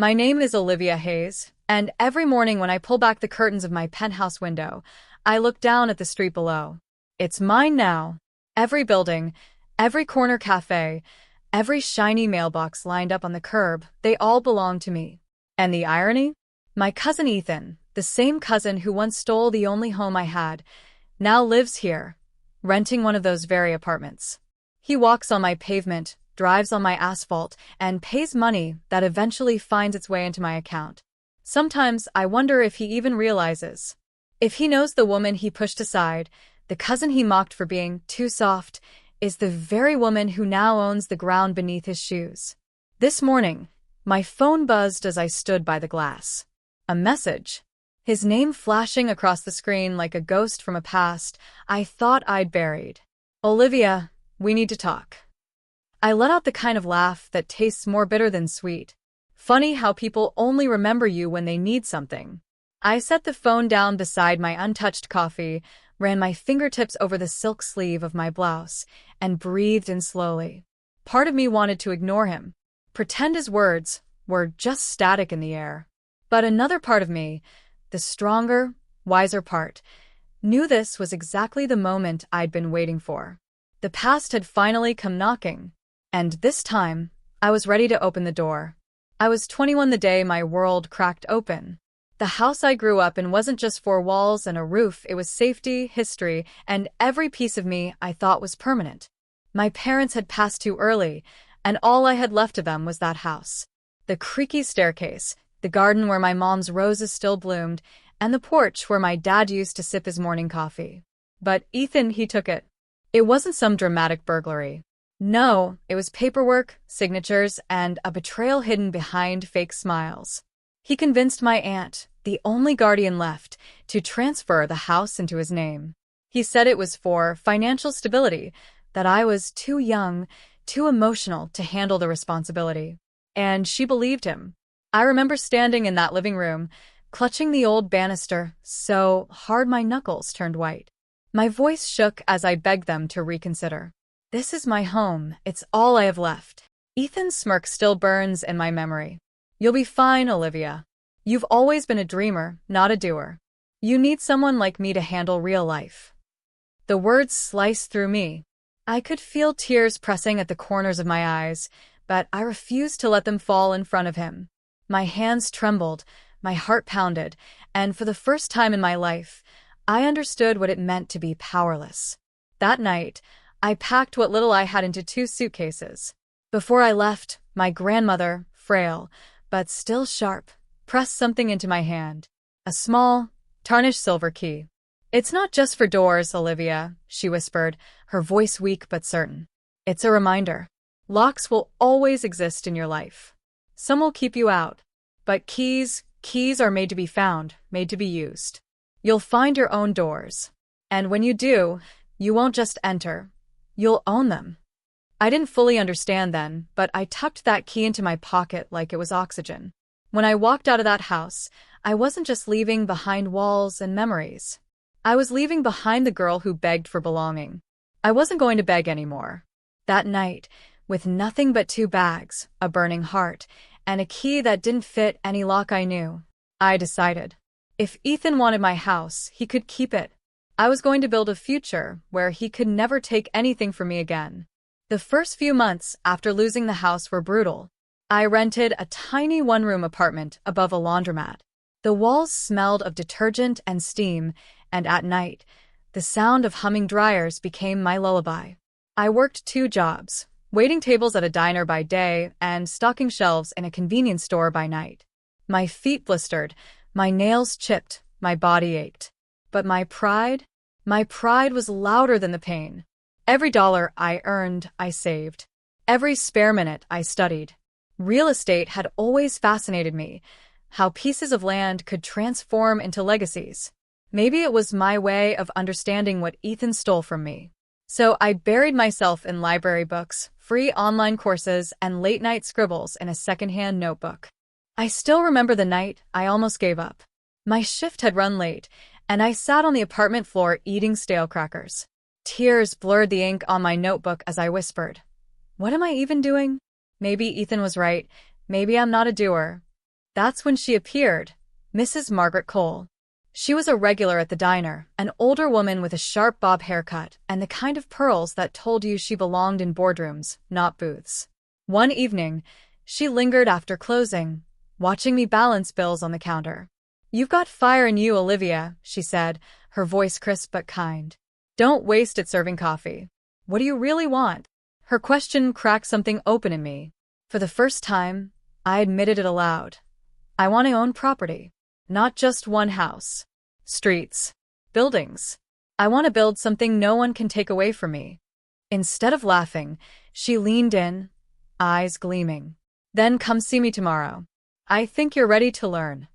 My name is Olivia Hayes, and every morning when I pull back the curtains of my penthouse window, I look down at the street below. It's mine now. Every building, every corner cafe, every shiny mailbox lined up on the curb, they all belong to me. And the irony? My cousin Ethan, the same cousin who once stole the only home I had, now lives here, renting one of those very apartments. He walks on my pavement, drives on my asphalt, and pays money that eventually finds its way into my account. Sometimes I wonder if he even realizes. If he knows the woman he pushed aside, the cousin he mocked for being too soft, is the very woman who now owns the ground beneath his shoes. This morning, my phone buzzed as I stood by the glass. A message. His name flashing across the screen like a ghost from a past I thought I'd buried. Olivia, we need to talk. I let out the kind of laugh that tastes more bitter than sweet. Funny how people only remember you when they need something. I set the phone down beside my untouched coffee, ran my fingertips over the silk sleeve of my blouse, and breathed in slowly. Part of me wanted to ignore him, pretend his words were just static in the air. But another part of me, the stronger, wiser part, knew this was exactly the moment I'd been waiting for. The past had finally come knocking, and this time, I was ready to open the door. I was 21 the day my world cracked open. The house I grew up in wasn't just four walls and a roof, it was safety, history, and every piece of me I thought was permanent. My parents had passed too early, and all I had left of them was that house. The creaky staircase, the garden where my mom's roses still bloomed, and the porch where my dad used to sip his morning coffee. But Ethan, he took it. It wasn't some dramatic burglary. No, it was paperwork, signatures, and a betrayal hidden behind fake smiles. He convinced my aunt, the only guardian left, to transfer the house into his name. He said it was for financial stability, that I was too young, too emotional to handle the responsibility. And she believed him. I remember standing in that living room, clutching the old banister so hard my knuckles turned white. My voice shook as I begged them to reconsider. This is my home, it's all I have left. Ethan's smirk still burns in my memory. You'll be fine, Olivia. You've always been a dreamer, not a doer. You need someone like me to handle real life. The words sliced through me. I could feel tears pressing at the corners of my eyes, but I refused to let them fall in front of him. My hands trembled, my heart pounded, and for the first time in my life, I understood what it meant to be powerless. That night, I packed what little I had into 2 suitcases. Before I left, my grandmother, frail, but still sharp, pressed something into my hand. A small, tarnished silver key. It's not just for doors, Olivia, she whispered, her voice weak but certain. It's a reminder. Locks will always exist in your life. Some will keep you out. But keys are made to be found, made to be used. You'll find your own doors. And when you do, you won't just enter. You'll own them. I didn't fully understand then, but I tucked that key into my pocket like it was oxygen. When I walked out of that house, I wasn't just leaving behind walls and memories. I was leaving behind the girl who begged for belonging. I wasn't going to beg anymore. That night, with nothing but 2 bags, a burning heart, and a key that didn't fit any lock I knew, I decided. If Ethan wanted my house, he could keep it. I was going to build a future where he could never take anything from me again. The first few months after losing the house were brutal. I rented a tiny 1-room apartment above a laundromat. The walls smelled of detergent and steam, and at night, the sound of humming dryers became my lullaby. I worked 2 jobs, waiting tables at a diner by day and stocking shelves in a convenience store by night. My feet blistered, my nails chipped, my body ached. But my pride was louder than the pain. Every dollar I earned, I saved. Every spare minute I studied. Real estate had always fascinated me, how pieces of land could transform into legacies. Maybe it was my way of understanding what Ethan stole from me. So I buried myself in library books, free online courses, and late-night scribbles in a secondhand notebook. I still remember the night I almost gave up. My shift had run late, and I sat on the apartment floor eating stale crackers. Tears blurred the ink on my notebook as I whispered, "What am I even doing? Maybe Ethan was right. Maybe I'm not a doer. That's when she appeared, Mrs. Margaret Cole. She was a regular at the diner, an older woman with a sharp bob haircut and the kind of pearls that told you she belonged in boardrooms, not booths. One evening, she lingered after closing, watching me balance bills on the counter. "You've got fire in you, Olivia," she said, her voice crisp but kind. "Don't waste it serving coffee. What do you really want?" Her question cracked something open in me. For the first time, I admitted it aloud. I want to own property. Not just one house. Streets. Buildings. I want to build something no one can take away from me. Instead of laughing, she leaned in, eyes gleaming. "Then come see me tomorrow. I think you're ready to learn."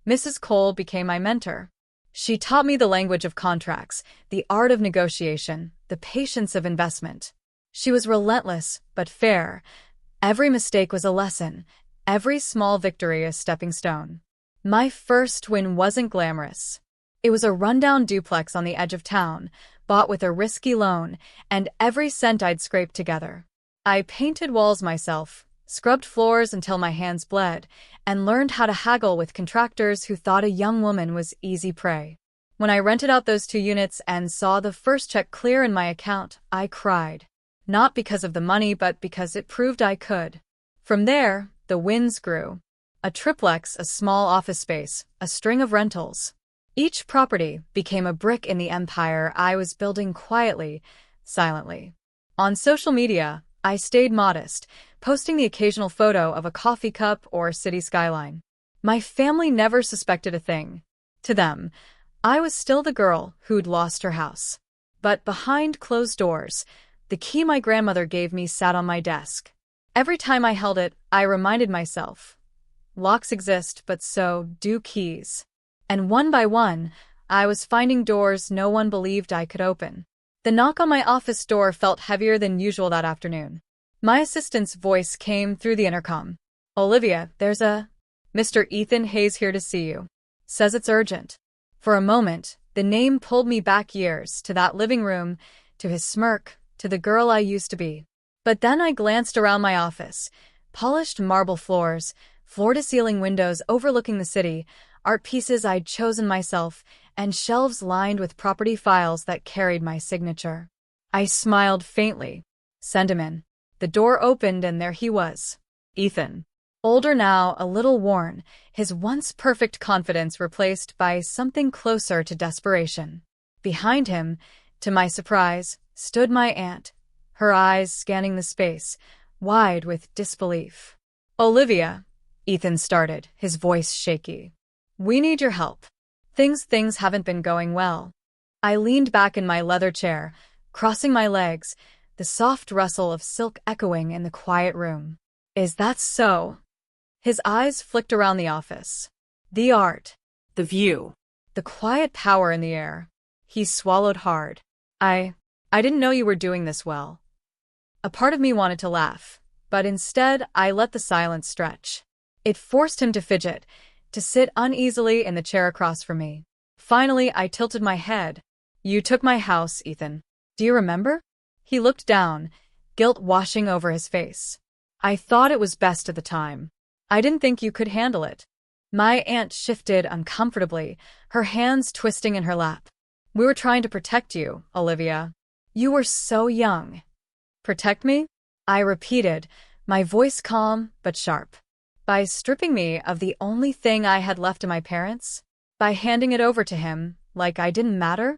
Mrs. Cole became my mentor. She taught me the language of contracts, the art of negotiation, the patience of investment. She was relentless, but fair. Every mistake was a lesson, every small victory a stepping stone. My first win wasn't glamorous. It was a rundown duplex on the edge of town, bought with a risky loan, and every cent I'd scraped together. I painted walls myself, scrubbed floors until my hands bled, and learned how to haggle with contractors who thought a young woman was easy prey. When I rented out those 2 units and saw the first check clear in my account, I cried. Not because of the money, but because it proved I could. From there, the wins grew. A triplex, a small office space, a string of rentals. Each property became a brick in the empire I was building quietly, silently. On social media, I stayed modest, posting the occasional photo of a coffee cup or city skyline. My family never suspected a thing. To them, I was still the girl who'd lost her house. But behind closed doors, the key my grandmother gave me sat on my desk. Every time I held it, I reminded myself, locks exist, but so do keys. And one by one, I was finding doors no one believed I could open. The knock on my office door felt heavier than usual that afternoon. My assistant's voice came through the intercom. "Olivia, there's a Mr. Ethan Hayes here to see you. Says it's urgent." For a moment, the name pulled me back years, to that living room, to his smirk, to the girl I used to be. But then I glanced around my office. Polished marble floors, floor-to-ceiling windows overlooking the city, art pieces I'd chosen myself, and shelves lined with property files that carried my signature. I smiled faintly. "Send him in." The door opened and there he was. Ethan. Older now, a little worn, his once perfect confidence replaced by something closer to desperation. Behind him, to my surprise, stood my aunt, her eyes scanning the space, wide with disbelief. "Olivia," Ethan started, his voice shaky. "We need your help. Things haven't been going well." I leaned back in my leather chair, crossing my legs, the soft rustle of silk echoing in the quiet room. "Is that so?" His eyes flicked around the office. The art. The view. The quiet power in the air. He swallowed hard. I didn't know you were doing this well." A part of me wanted to laugh, but instead I let the silence stretch. It forced him to fidget, to sit uneasily in the chair across from me. Finally, I tilted my head. "You took my house, Ethan. Do you remember?" He looked down, guilt washing over his face. "I thought it was best at the time. I didn't think you could handle it." My aunt shifted uncomfortably, her hands twisting in her lap. "We were trying to protect you, Olivia. You were so young." "Protect me?" I repeated, my voice calm but sharp. "By stripping me of the only thing I had left to my parents? By handing it over to him, like I didn't matter?"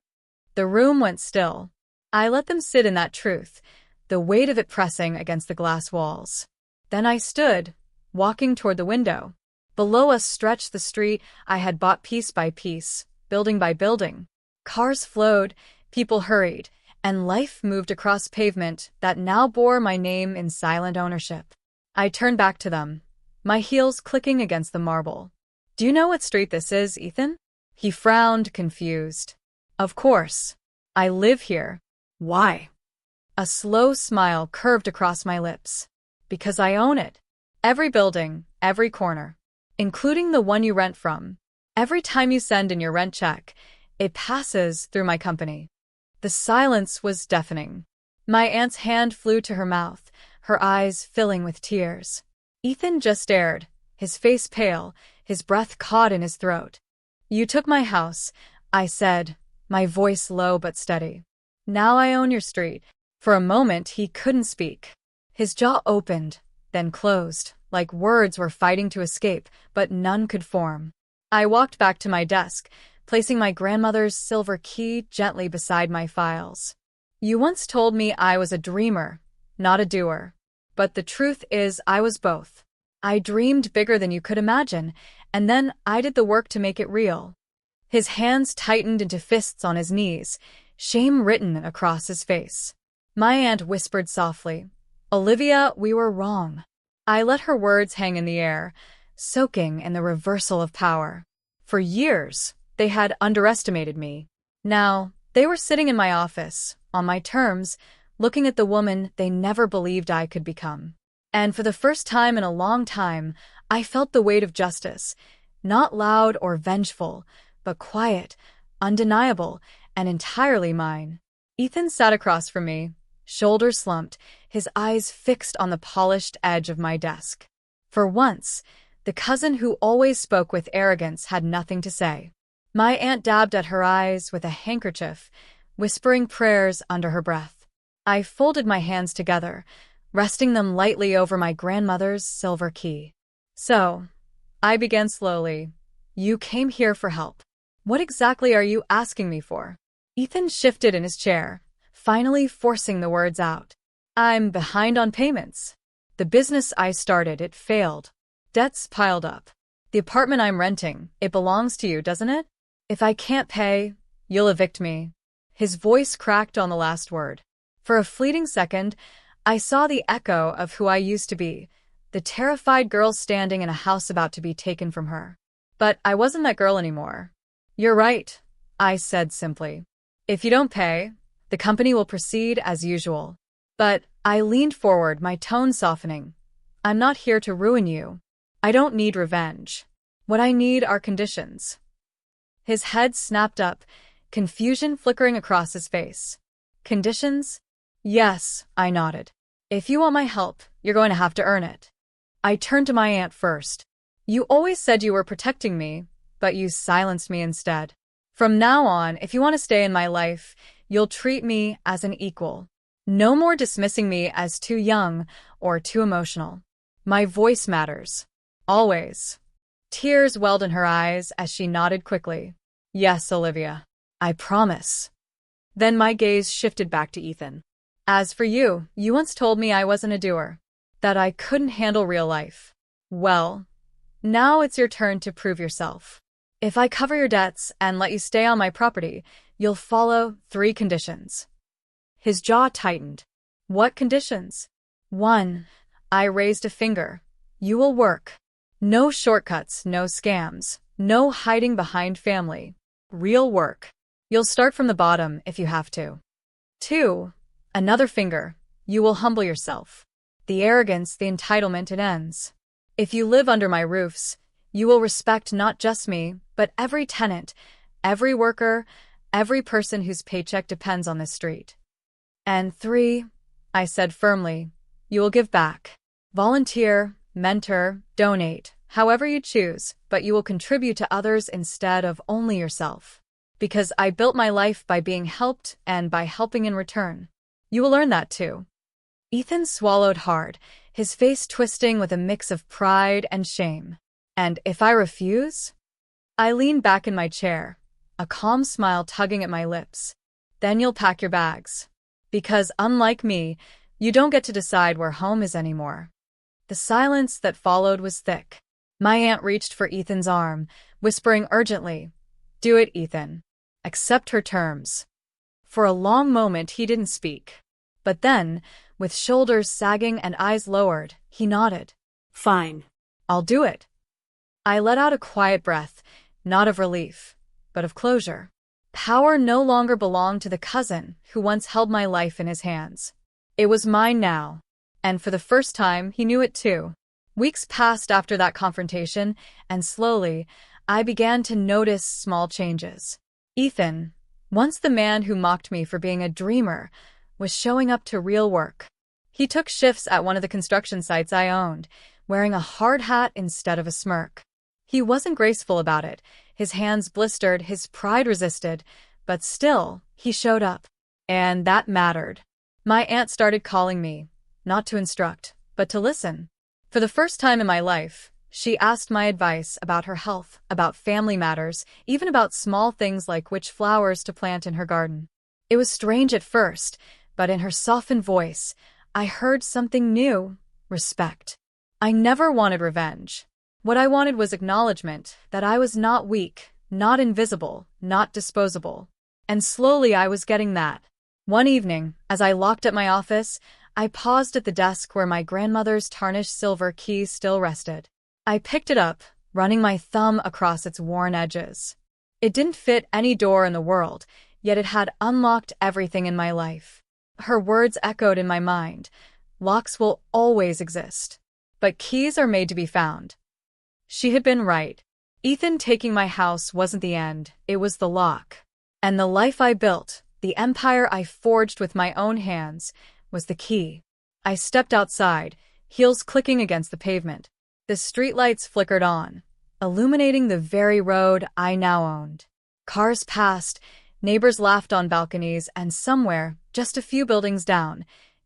The room went still. I let them sit in that truth, the weight of it pressing against the glass walls. Then I stood, walking toward the window. Below us stretched the street I had bought piece by piece, building by building. Cars flowed, people hurried, and life moved across pavement that now bore my name in silent ownership. I turned back to them, my heels clicking against the marble. "Do you know what street this is, Ethan?" He frowned, confused. "Of course. I live here." "Why?" A slow smile curved across my lips. "Because I own it. Every building, every corner. Including the one you rent from. Every time you send in your rent check, it passes through my company." The silence was deafening. My aunt's hand flew to her mouth, her eyes filling with tears. Ethan just stared, his face pale, his breath caught in his throat. "You took my house," I said, my voice low but steady. "Now I own your street." For a moment, he couldn't speak. His jaw opened, then closed, like words were fighting to escape, but none could form. I walked back to my desk, placing my grandmother's silver key gently beside my files. "You once told me I was a dreamer, not a doer. But the truth is I was both. I dreamed bigger than you could imagine, and then I did the work to make it real." His hands tightened into fists on his knees, shame written across his face. My aunt whispered softly, "Olivia, we were wrong." I let her words hang in the air, soaking in the reversal of power. For years, they had underestimated me. Now, they were sitting in my office, on my terms, looking at the woman they never believed I could become. And for the first time in a long time, I felt the weight of justice, not loud or vengeful, but quiet, undeniable, and entirely mine. Ethan sat across from me, shoulders slumped, his eyes fixed on the polished edge of my desk. For once, the cousin who always spoke with arrogance had nothing to say. My aunt dabbed at her eyes with a handkerchief, whispering prayers under her breath. I folded my hands together, resting them lightly over my grandmother's silver key. "So," I began slowly, "you came here for help. What exactly are you asking me for?" Ethan shifted in his chair, finally forcing the words out. "I'm behind on payments. The business I started, it failed. Debts piled up. The apartment I'm renting, it belongs to you, doesn't it? If I can't pay, you'll evict me." His voice cracked on the last word. For a fleeting second, I saw the echo of who I used to be, the terrified girl standing in a house about to be taken from her. But I wasn't that girl anymore. "You're right," I said simply. "If you don't pay, the company will proceed as usual." But I leaned forward, my tone softening. "I'm not here to ruin you. I don't need revenge. What I need are conditions." His head snapped up, confusion flickering across his face. "Conditions?" "Yes," I nodded. "If you want my help, you're going to have to earn it." I turned to my aunt first. "You always said you were protecting me, but you silenced me instead. From now on, if you want to stay in my life, you'll treat me as an equal. No more dismissing me as too young or too emotional. My voice matters. Always." Tears welled in her eyes as she nodded quickly. "Yes, Olivia. I promise." Then my gaze shifted back to Ethan. "As for you, you once told me I wasn't a doer, that I couldn't handle real life. Well, now it's your turn to prove yourself. If I cover your debts and let you stay on my property, you'll follow 3 conditions." His jaw tightened. "What conditions?" "1," I raised a finger. "You will work. No shortcuts, no scams, no hiding behind family. Real work. You'll start from the bottom if you have to. 2, another finger. You will humble yourself. The arrogance, the entitlement, it ends. If you live under my roofs, you will respect not just me, but every tenant, every worker, every person whose paycheck depends on this street. And 3, I said firmly, you will give back. Volunteer, mentor, donate, however you choose, but you will contribute to others instead of only yourself. Because I built my life by being helped and by helping in return. You will learn that too." Ethan swallowed hard, his face twisting with a mix of pride and shame. "And if I refuse?" I leaned back in my chair, a calm smile tugging at my lips. "Then you'll pack your bags. Because unlike me, you don't get to decide where home is anymore." The silence that followed was thick. My aunt reached for Ethan's arm, whispering urgently, "Do it, Ethan. Accept her terms." For a long moment he didn't speak. But then, with shoulders sagging and eyes lowered, he nodded. "Fine. "I'll do it." I let out a quiet breath, not of relief, but of closure. Power no longer belonged to the cousin who once held my life in his hands. It was mine now. And for the first time, he knew it too. Weeks passed after that confrontation, and slowly, I began to notice small changes. Ethan, once the man who mocked me for being a dreamer, was showing up to real work. He took shifts at one of the construction sites I owned, wearing a hard hat instead of a smirk. He wasn't graceful about it. His hands blistered, his pride resisted, but still, he showed up. And that mattered. My aunt started calling me, not to instruct, but to listen. For the first time in my life, she asked my advice about her health, about family matters, even about small things like which flowers to plant in her garden. It was strange at first, but in her softened voice, I heard something new: respect. I never wanted revenge. What I wanted was acknowledgement that I was not weak, not invisible, not disposable. And slowly I was getting that. One evening, as I locked at my office, I paused at the desk where my grandmother's tarnished silver key still rested. I picked it up, running my thumb across its worn edges. It didn't fit any door in the world, yet it had unlocked everything in my life. Her words echoed in my mind. Locks will always exist, but keys are made to be found. She had been right. Ethan taking my house wasn't the end, it was the lock. And the life I built, the empire I forged with my own hands, was the key. I stepped outside, heels clicking against the pavement. The streetlights flickered on, illuminating the very road I now owned. Cars passed, neighbors laughed on balconies, and somewhere, just a few buildings down,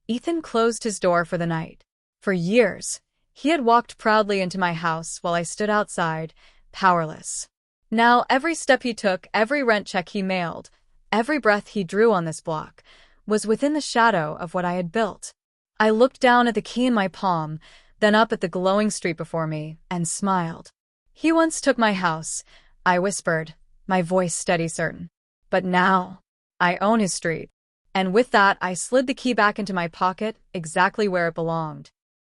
Ethan closed his door for the night. For years, he had walked proudly into my house while I stood outside, powerless. Now, every step he took, every rent check he mailed, every breath he drew on this block, was within the shadow of what I had built. I looked down at the key in my palm, then up at the glowing street before me, and smiled. He once took my house, I whispered, my voice steady certain. But now, I own his street. And with that, I slid the key back into my pocket, exactly where it belonged.